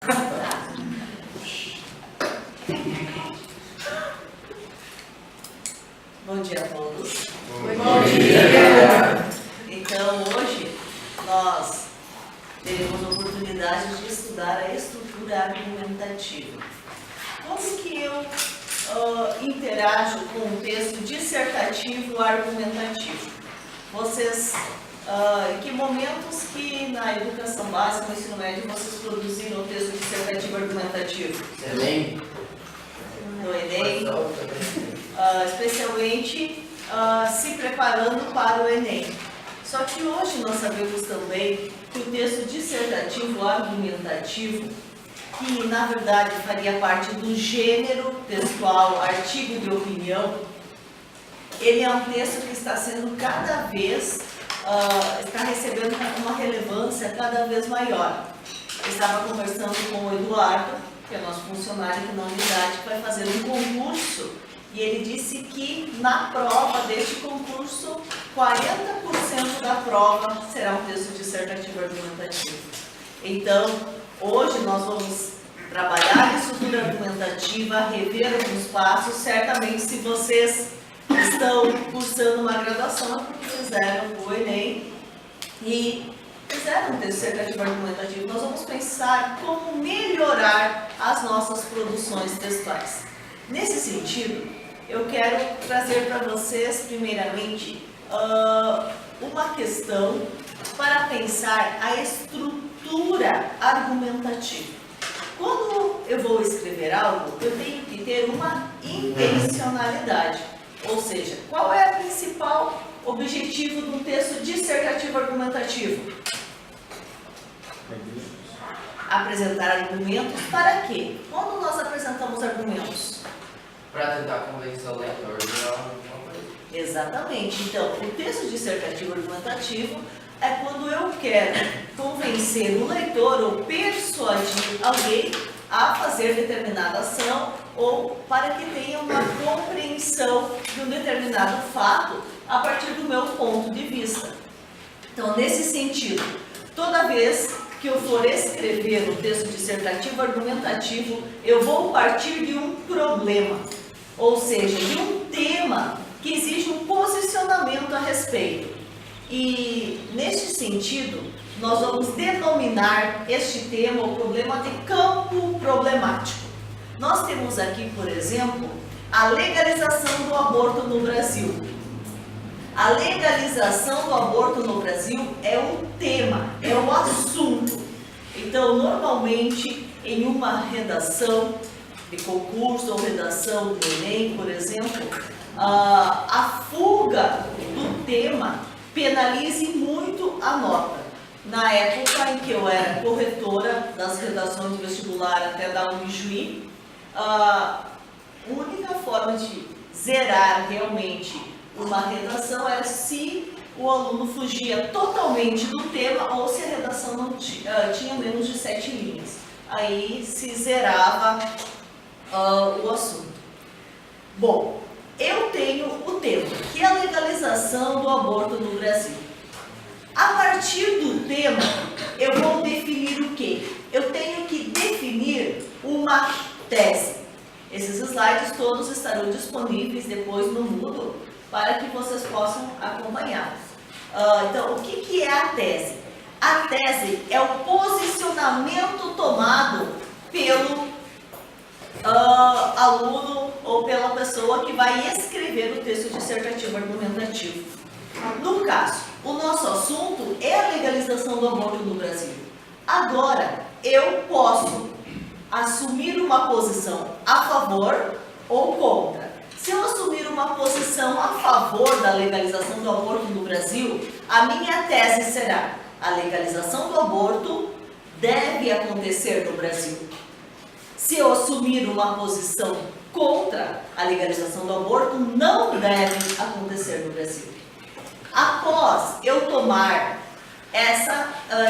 Bom dia a todos. Bom dia! Então, hoje nós teremos a oportunidade de estudar a estrutura argumentativa. Como que eu interajo com o texto dissertativo argumentativo? Vocês, em que momentos que na educação básica, no ensino médio, vocês produziram o texto dissertativo argumentativo? Enem? No Enem, especialmente se preparando para o Enem. Só que hoje nós sabemos também que o texto dissertativo argumentativo, que na verdade faria parte do gênero textual artigo de opinião, ele é um texto que está sendo cada vez, está recebendo uma relevância cada vez maior. Eu estava conversando com o Eduardo, que é nosso funcionário aqui na unidade, que vai fazer um concurso, e ele disse que na prova deste concurso, 40% da prova será um texto dissertativo argumentativo. Então, hoje nós vamos trabalhar a estrutura argumentativa, rever alguns passos. Certamente, se vocês estão cursando uma graduação, é porque fizeram o Enem e fizeram um texto dissertativo argumentativo. Nós vamos pensar como melhorar as nossas produções textuais. Nesse sentido, eu quero trazer para vocês, primeiramente, uma questão para pensar a estrutura argumentativa. Quando eu vou escrever algo, eu tenho que ter uma intencionalidade. Ou seja, qual é o principal objetivo de um texto dissertativo argumentativo? Apresentar argumentos para quê? Quando nós apresentamos argumentos? Para tentar convencer o leitor de alguma coisa. Exatamente. Então, o texto dissertativo argumentativo é quando eu quero convencer o leitor ou persuadir alguém a fazer determinada ação ou para que tenha uma compreensão de um determinado fato a partir do meu ponto de vista. Então, nesse sentido, toda vez que eu for escrever um texto dissertativo argumentativo, eu vou partir de um problema, ou seja, de um tema que exige um posicionamento a respeito. E, neste sentido, nós vamos denominar este tema, o problema, de campo problemático. Nós temos aqui, por exemplo, a legalização do aborto no Brasil. A legalização do aborto no Brasil é um tema, é um assunto. Então, normalmente, em uma redação de concurso ou redação do Enem, por exemplo, a fuga do tema penalize muito a nota. Na época em que eu era corretora das redações de vestibular até da Unijuí, a única forma de zerar realmente uma redação era se o aluno fugia totalmente do tema ou se a redação não tinha menos de 7 linhas. Aí se zerava o assunto. Bom, eu tenho o tema, que é a legalização do aborto no Brasil. A partir do tema, eu vou definir o quê? Eu tenho que definir uma tese. Esses slides todos estarão disponíveis depois no Moodle para que vocês possam acompanhar. Então, o que é a tese? A tese é o posicionamento tomado pelo aluno ou pela pessoa que vai escrever o texto dissertativo argumentativo. No caso, o nosso assunto é a legalização do aborto no Brasil. Agora, eu posso assumir uma posição a favor ou contra. Se eu assumir uma posição a favor da legalização do aborto no Brasil, a minha tese será: a legalização do aborto deve acontecer no Brasil. Se eu assumir uma posição contra a legalização do aborto, não deve acontecer no Brasil. Após eu tomar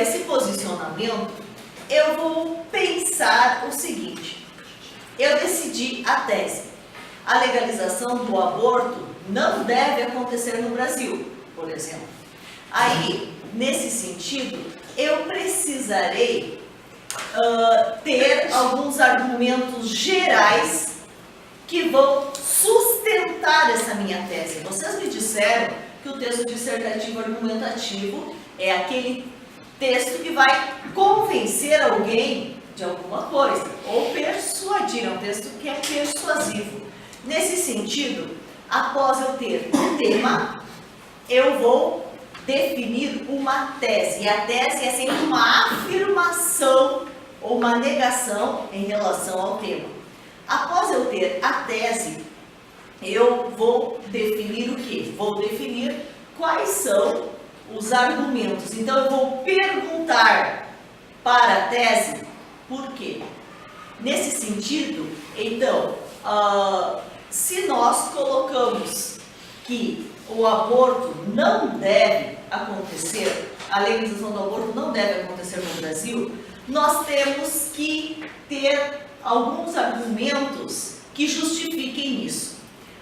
esse posicionamento, eu vou pensar o seguinte: eu decidi a tese. A legalização do aborto não deve acontecer no Brasil, por exemplo. Aí, nesse sentido, eu precisarei ter alguns argumentos gerais que vão sustentar essa minha tese. Vocês me disseram que o texto dissertativo argumentativo é aquele texto que vai convencer alguém de alguma coisa, ou persuadir, é um texto que é persuasivo. Nesse sentido, após eu ter um tema, eu vou definir uma tese, e a tese é sempre uma afirmação ou uma negação em relação ao tema. Após eu ter a tese, eu vou definir o quê? Vou definir quais são os argumentos. Então, eu vou perguntar para a tese por quê. Nesse sentido, então, se nós colocamos que o aborto não deve acontecer, a legalização do aborto não deve acontecer no Brasil, nós temos que ter alguns argumentos que justifiquem isso.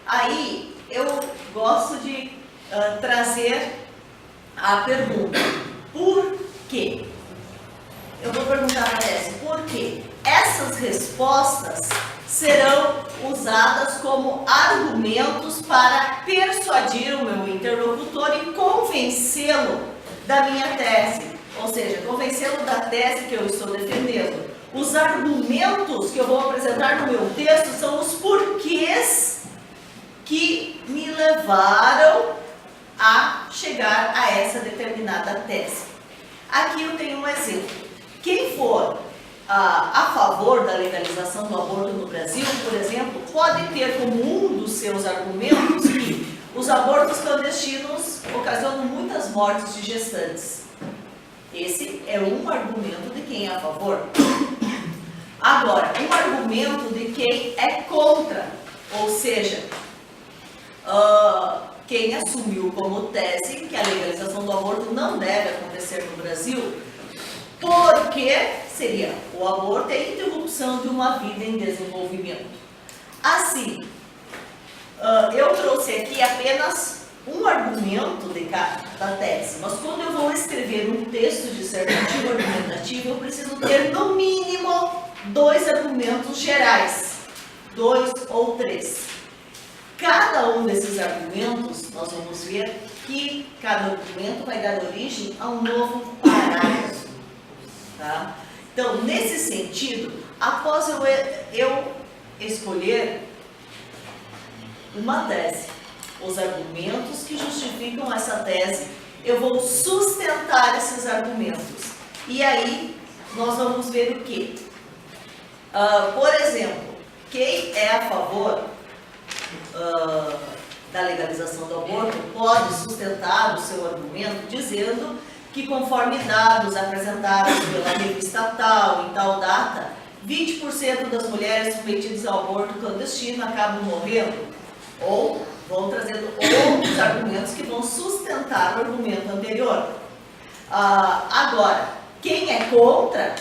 Aí eu gosto de trazer a pergunta: por quê? Eu vou perguntar para essa, por quê? Essas respostas serão usadas como argumentos para persuadir o meu interlocutor e convencê-lo da minha tese, ou seja, convencê-lo da tese que eu estou defendendo. Os argumentos que eu vou apresentar no meu texto são os porquês que me levaram a chegar a essa determinada tese. Aqui eu tenho um exemplo. Quem for a favor da legalização do aborto no Brasil, por exemplo, pode ter como um dos seus argumentos que os abortos clandestinos ocasionam muitas mortes de gestantes. Esse é um argumento de quem é a favor. Agora, um argumento de quem é contra, ou seja, quem assumiu como tese que a legalização do aborto não deve acontecer no Brasil, porque seria o aborto é a interrupção de uma vida em desenvolvimento. Assim, eu trouxe aqui apenas um argumento da tese, mas quando eu vou escrever um texto dissertativo argumentativo, eu preciso ter no mínimo 2 argumentos gerais, 2 ou 3. Cada um desses argumentos, nós vamos ver que cada argumento vai dar origem a um novo parágrafo. Tá? Então, nesse sentido, após eu escolher uma tese, os argumentos que justificam essa tese, eu vou sustentar esses argumentos. E aí, nós vamos ver o quê? Por exemplo, quem é a favor da legalização do aborto pode sustentar o seu argumento dizendo que, conforme dados apresentados pela revista tal em tal data, 20% das mulheres submetidas ao aborto clandestino acabam morrendo. Ou vão trazendo outros argumentos que vão sustentar o argumento anterior. Agora, quem é contra,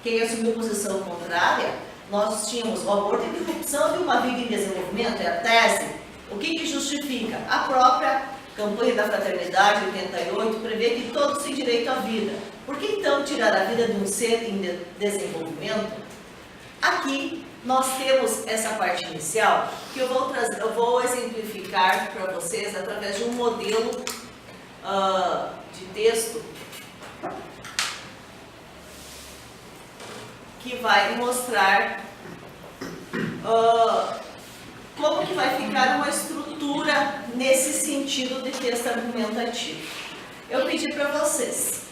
quem assumiu posição contrária, nós tínhamos o aborto e interrupção de uma vida em desenvolvimento, é a tese. O que justifica? A própria campanha da Fraternidade 88 prevê que todos têm direito à vida. Por que então tirar a vida de um ser em desenvolvimento? Aqui nós temos essa parte inicial que eu vou exemplificar para vocês através de um modelo de texto que vai mostrar como que vai ficar uma estrutura nesse sentido de texto argumentativo. Eu pedi para vocês.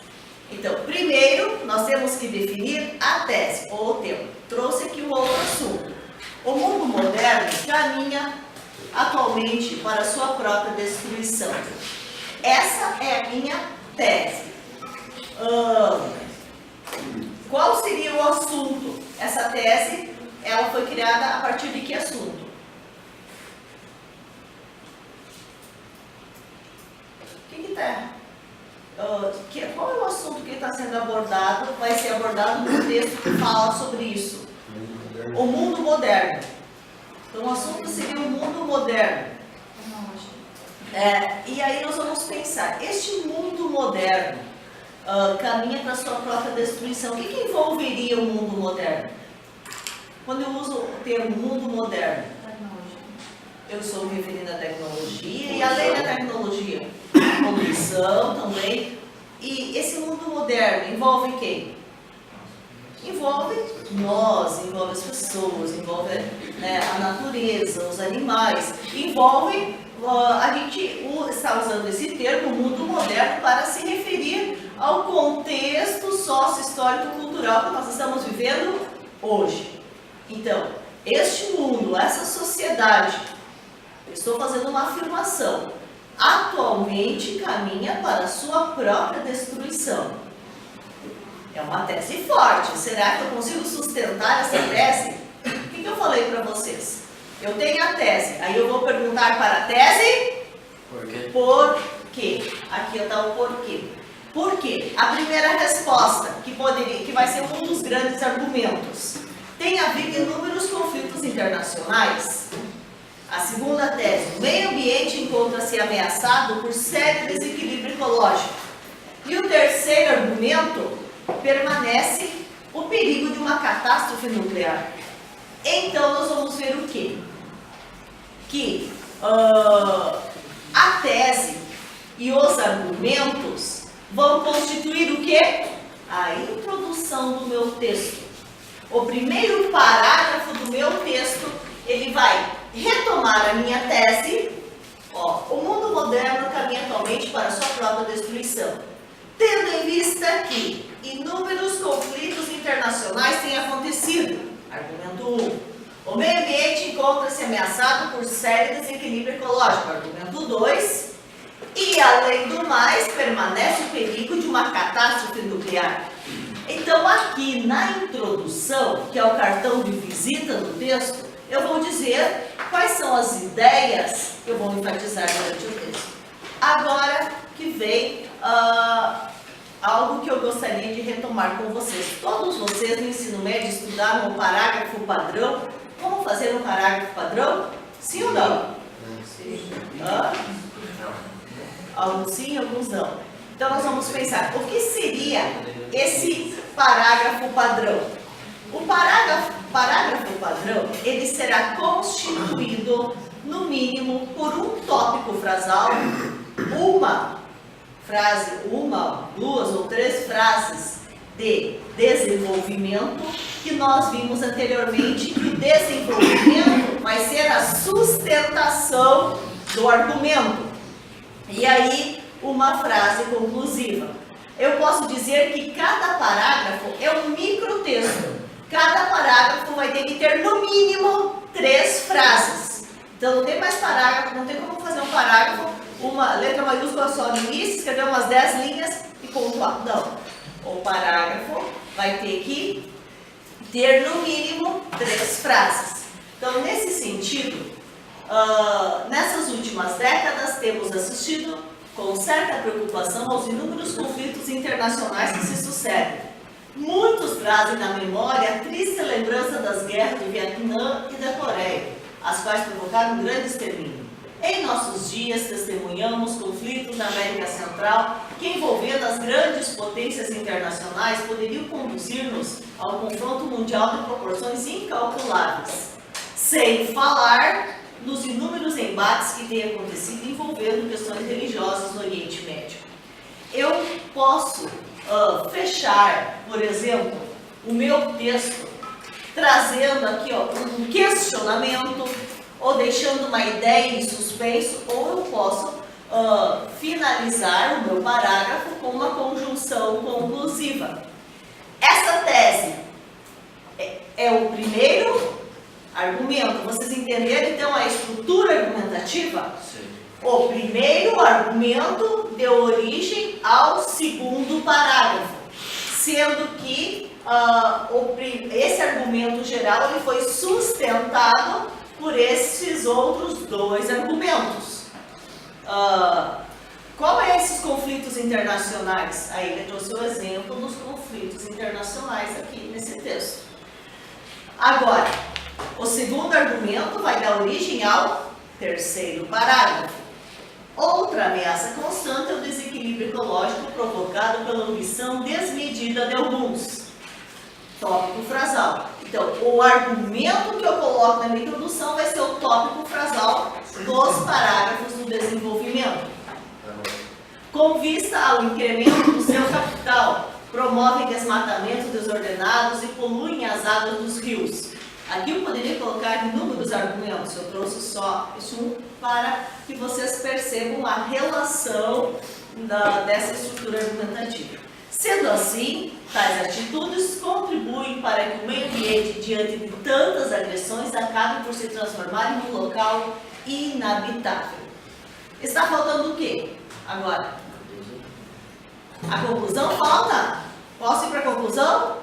Então, primeiro, nós temos que definir a tese ou o tema. Trouxe aqui um outro assunto. O mundo moderno caminha atualmente para a sua própria destruição. Essa é a minha tese. Qual seria o assunto? Essa tese, ela foi criada a partir de que assunto? Qual é o assunto que está sendo abordado, vai ser abordado no texto que fala sobre isso? O mundo moderno. Então, o assunto seria o mundo moderno. E aí nós vamos pensar, este mundo moderno, caminha para sua própria destruição. O que envolveria o mundo moderno? Quando eu uso o termo mundo moderno, eu estou me referindo à tecnologia e além da tecnologia, poluição também. E esse mundo moderno envolve quem? Envolve nós, envolve as pessoas, envolve, né, a natureza, os animais, envolve, a gente está usando esse termo, mundo moderno, para se referir ao contexto sócio-histórico-cultural que nós estamos vivendo hoje. Então, este mundo, essa sociedade, eu estou fazendo uma afirmação, atualmente caminha para a sua própria destruição. É uma tese forte. Será que eu consigo sustentar essa tese? O que eu falei para vocês? Eu tenho a tese, aí eu vou perguntar para a tese Por quê? por quê. Aqui está o porquê. Por quê? A primeira resposta, que vai ser um dos grandes argumentos, tem havido inúmeros conflitos internacionais. A segunda tese, o meio ambiente encontra-se ameaçado por sério desequilíbrio ecológico. E o terceiro argumento, permanece o perigo de uma catástrofe nuclear. Então, nós vamos ver o quê? Que a tese e os argumentos vão constituir o quê? A introdução do meu texto. O primeiro parágrafo do meu texto, ele vai retomar a minha tese. O mundo moderno caminha atualmente para sua própria destruição, tendo em vista que inúmeros conflitos internacionais têm acontecido. Argumento 1. O meio ambiente encontra-se ameaçado por sério desequilíbrio ecológico. Argumento 2. E, além do mais, permanece o perigo de uma catástrofe nuclear. Então, aqui na introdução, que é o cartão de visita do texto, eu vou dizer quais são as ideias que eu vou enfatizar durante o texto. Agora que vem algo que eu gostaria de retomar com vocês. Todos vocês no ensino médio estudaram o parágrafo padrão. Como fazer um parágrafo padrão? Sim ou não? Sim. Alguns sim, alguns não. Então nós vamos pensar, o que seria esse parágrafo padrão? O parágrafo padrão, ele será constituído, no mínimo, por um tópico frasal, uma frase, uma, duas ou três frases de desenvolvimento, que nós vimos anteriormente que o desenvolvimento vai ser a sustentação do argumento. E aí, uma frase conclusiva. Eu posso dizer que cada parágrafo é um microtexto. Cada parágrafo vai ter que ter, no mínimo, 3 frases. Então, não tem mais parágrafo, não tem como fazer um parágrafo, uma letra maiúscula só no início, escrever umas 10 linhas e pontuar. Não. O parágrafo vai ter que ter, no mínimo, 3 frases. Então, nesse sentido, nessas últimas décadas, temos assistido com certa preocupação aos inúmeros conflitos internacionais que se sucedem. Muitos trazem na memória a triste lembrança das guerras do Vietnã e da Coreia, as quais provocaram um grande extermínio. Em nossos dias, testemunhamos conflitos na América Central que, envolvendo as grandes potências internacionais, poderiam conduzir-nos ao confronto mundial de proporções incalculáveis. Sem falar nos inúmeros embates que têm acontecido envolvendo questões religiosas no Oriente Médio. Eu posso fechar, por exemplo, o meu texto trazendo aqui um questionamento ou deixando uma ideia em suspenso, ou eu posso finalizar o meu parágrafo com uma conjunção conclusiva. Essa tese é o primeiro argumento. Vocês entenderam então a estrutura argumentativa? Sim. O primeiro argumento deu origem ao segundo parágrafo, sendo que esse argumento geral ele foi sustentado por esses outros 2 argumentos. Qual é esses conflitos internacionais? Aí ele trouxe o exemplo dos conflitos internacionais aqui nesse texto. Agora, o segundo argumento vai dar origem ao terceiro parágrafo. Outra ameaça constante é o desequilíbrio ecológico provocado provocado pela omissão desmedida de alguns. Tópico frasal. Então, o argumento que eu coloco na minha introdução vai ser o tópico frasal dos parágrafos do desenvolvimento. Com vista ao incremento do seu capital, promovem desmatamentos desordenados e poluem as águas dos rios. Aqui eu poderia colocar inúmeros argumentos, eu trouxe só este um para que vocês percebam a relação dessa estrutura argumentativa. Sendo assim, tais atitudes contribuem para que o meio ambiente, diante de tantas agressões, acabe por se transformar em um local inabitável. Está faltando o quê? Agora, a conclusão falta. Posso ir para a conclusão?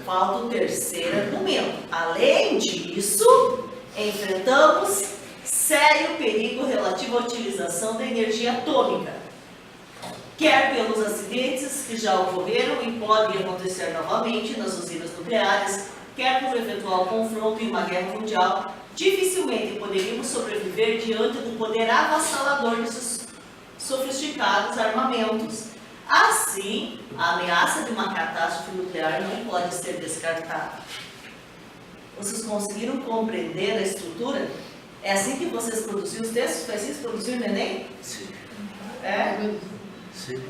Falta o terceiro argumento. Além disso, enfrentamos sério perigo relativo à utilização da energia atômica, quer pelos acidentes que já ocorreram e podem acontecer novamente nas usinas nucleares, quer por eventual confronto em uma guerra mundial. Dificilmente poderíamos sobreviver diante do poder avassalador desses sofisticados armamentos. Assim, a ameaça de uma catástrofe nuclear não pode ser descartada. Vocês conseguiram compreender a estrutura? É assim que vocês produziram os textos? Foi assim que produziram o Enem? Sim. É? Sim.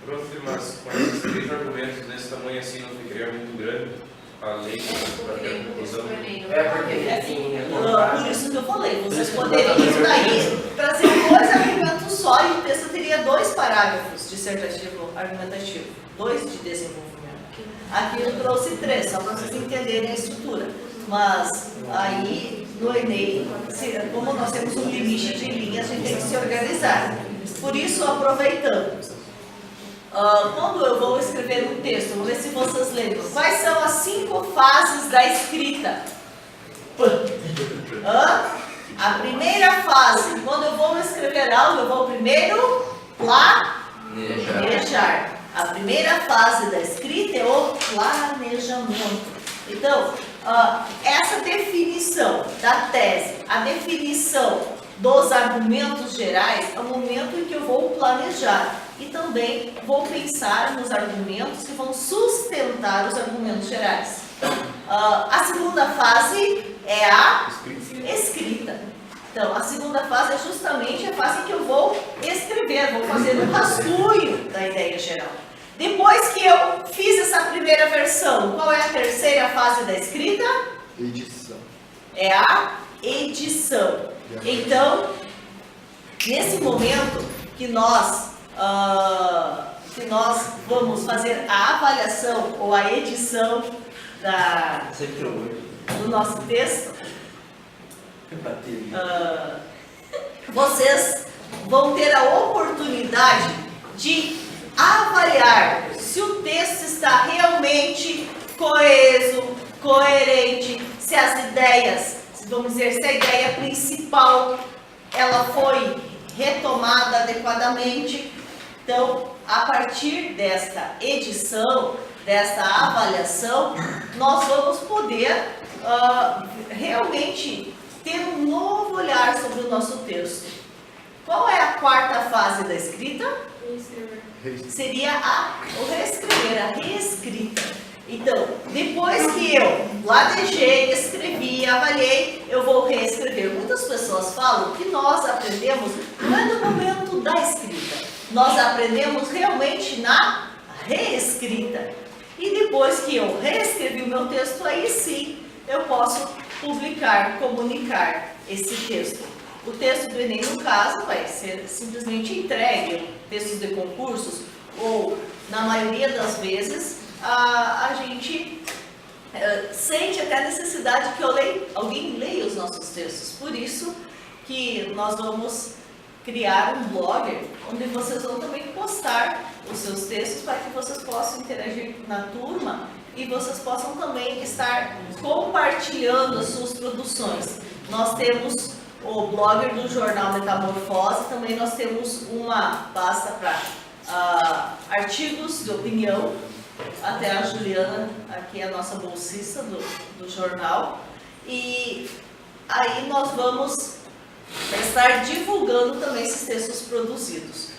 Prof, mas com esses 3 argumentos desse tamanho assim não ficaria muito grande a lei para ter a conclusão? É porque Por isso que eu falei, vocês poderiam daí trazer 2 argumentos só e o texto teria 2 parágrafos dissertativo argumentativo, 2 de desenvolvimento. Aqui eu trouxe 3, só para vocês entenderem a estrutura. Mas aí no Enem, como nós temos um limite de linhas, a gente tem que se organizar. Por isso, aproveitando, quando eu vou escrever um texto, vamos ver se vocês lembram, quais são as 5 fases da escrita? A primeira fase, quando eu vou escrever algo, eu vou primeiro planejar. A primeira fase da escrita é o planejamento. Então, essa definição da tese, a definição dos argumentos gerais, é o momento em que eu vou planejar e também vou pensar nos argumentos que vão sustentar os argumentos gerais. A segunda fase é a escrita. Então, a segunda fase é justamente a fase em que eu vou escrever, vou fazer um rascunho da ideia geral. Depois que eu fiz essa primeira versão, qual é a terceira fase da escrita? Edição. É a edição. Então, nesse momento que nós vamos fazer a avaliação ou a edição do nosso texto, vocês vão ter a oportunidade de avaliar se o texto está realmente coeso, coerente, se as ideias, vamos dizer, se a ideia principal ela foi retomada adequadamente. Então, a partir desta edição, desta avaliação, nós vamos poder realmente ter um novo olhar sobre o nosso texto. Qual é a quarta fase da escrita? Seria o reescrever, a reescrita. Então, depois que eu planejei, escrevi, avaliei, eu vou reescrever. Muitas pessoas falam que nós aprendemos não é no momento da escrita, nós aprendemos realmente na reescrita. E depois que eu reescrevi o meu texto, aí sim eu posso publicar, comunicar esse texto. O texto do Enem, no caso, vai ser simplesmente entregue, textos de concursos, ou, na maioria das vezes, a gente sente até a necessidade que alguém leia os nossos textos. Por isso que nós vamos criar um blog, onde vocês vão também postar os seus textos para que vocês possam interagir na turma e vocês possam também estar compartilhando as suas produções. Nós temos o blogger do jornal Metamorfose, também nós temos uma pasta para artigos de opinião, até a Juliana, aqui é a nossa bolsista do jornal, e aí nós vamos estar divulgando também esses textos produzidos.